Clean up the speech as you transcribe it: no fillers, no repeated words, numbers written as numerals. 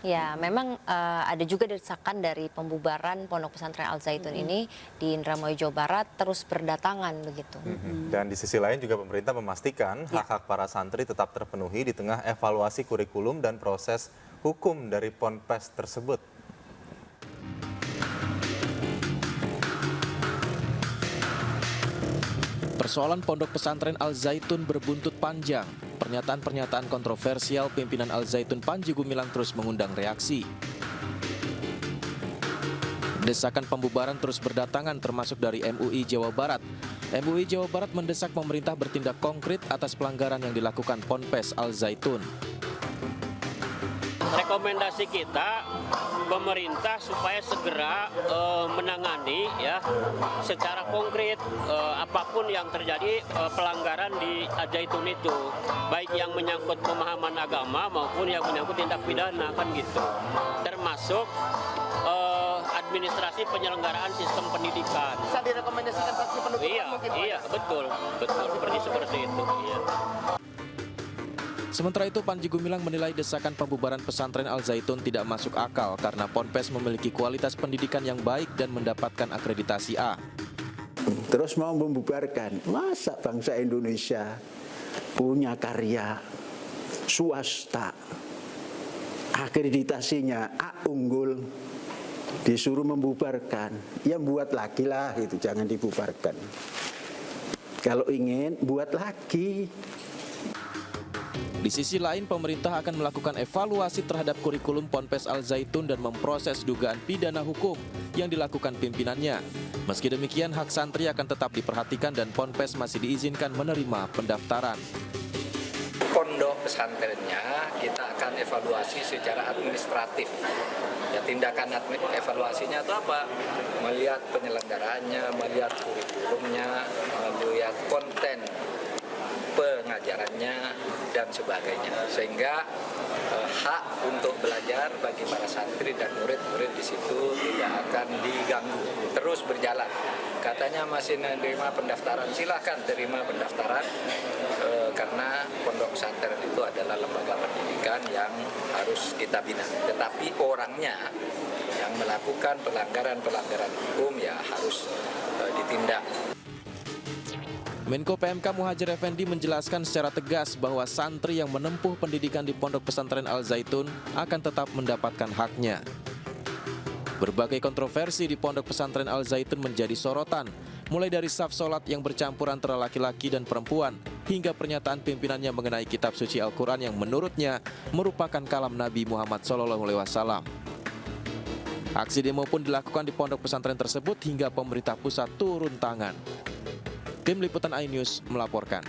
Ya, memang ada juga desakan dari pembubaran Pondok Pesantren Al Zaitun ini di Indramayu, Jawa Barat terus berdatangan begitu. Dan di sisi lain juga pemerintah memastikan hak-hak para santri tetap terpenuhi di tengah evaluasi kurikulum dan proses hukum dari Ponpes tersebut. Persoalan Pondok Pesantren Al Zaitun berbuntut panjang. Pernyataan-pernyataan kontroversial pimpinan Al Zaitun Panji Gumilang terus mengundang reaksi. Desakan pembubaran terus berdatangan termasuk dari MUI Jawa Barat. MUI Jawa Barat mendesak pemerintah bertindak konkret atas pelanggaran yang dilakukan Ponpes Al Zaitun. Rekomendasi kita pemerintah supaya segera menangani ya secara konkret apapun yang terjadi pelanggaran di Al Zaitun itu, baik yang menyangkut pemahaman agama maupun yang menyangkut tindak pidana kan gitu, termasuk administrasi penyelenggaraan sistem pendidikan. Bisa direkomendasikan sanksi penutupan mungkin Pak? Iya, betul seperti itu. Iya. Sementara itu, Panji Gumilang menilai desakan pembubaran pesantren Al Zaitun tidak masuk akal karena Ponpes memiliki kualitas pendidikan yang baik dan mendapatkan akreditasi A. Terus mau membubarkan, masa bangsa Indonesia punya karya swasta, akreditasinya A unggul, disuruh membubarkan, ya buat lagi lah itu, jangan dibubarkan. Kalau ingin, buat lagi. Di sisi lain, pemerintah akan melakukan evaluasi terhadap kurikulum Ponpes Al Zaitun dan memproses dugaan pidana hukum yang dilakukan pimpinannya. Meski demikian, hak santri akan tetap diperhatikan dan Ponpes masih diizinkan menerima pendaftaran. Pondok pesantrennya kita akan evaluasi secara administratif. Ya, tindakan evaluasinya itu apa? Melihat penyelenggaraannya, melihat kurikulumnya, melihat konten pengajarannya dan sebagainya, sehingga hak untuk belajar bagi para santri dan murid-murid di situ tidak akan diganggu, terus berjalan. Katanya masih menerima pendaftaran, silahkan terima pendaftaran karena pondok pesantren itu adalah lembaga pendidikan yang harus kita bina. Tetapi orangnya yang melakukan pelanggaran-pelanggaran hukum ya harus ditindak. Menko PMK Muhadjir Effendi menjelaskan secara tegas bahwa santri yang menempuh pendidikan di Pondok Pesantren Al Zaitun akan tetap mendapatkan haknya. Berbagai kontroversi di Pondok Pesantren Al Zaitun menjadi sorotan, mulai dari saf sholat yang bercampur antara laki-laki dan perempuan, hingga pernyataan pimpinannya mengenai kitab suci Al-Quran yang menurutnya merupakan kalam Nabi Muhammad SAW. Aksi demo pun dilakukan di pondok pesantren tersebut hingga pemerintah pusat turun tangan. Tim Liputan iNews melaporkan.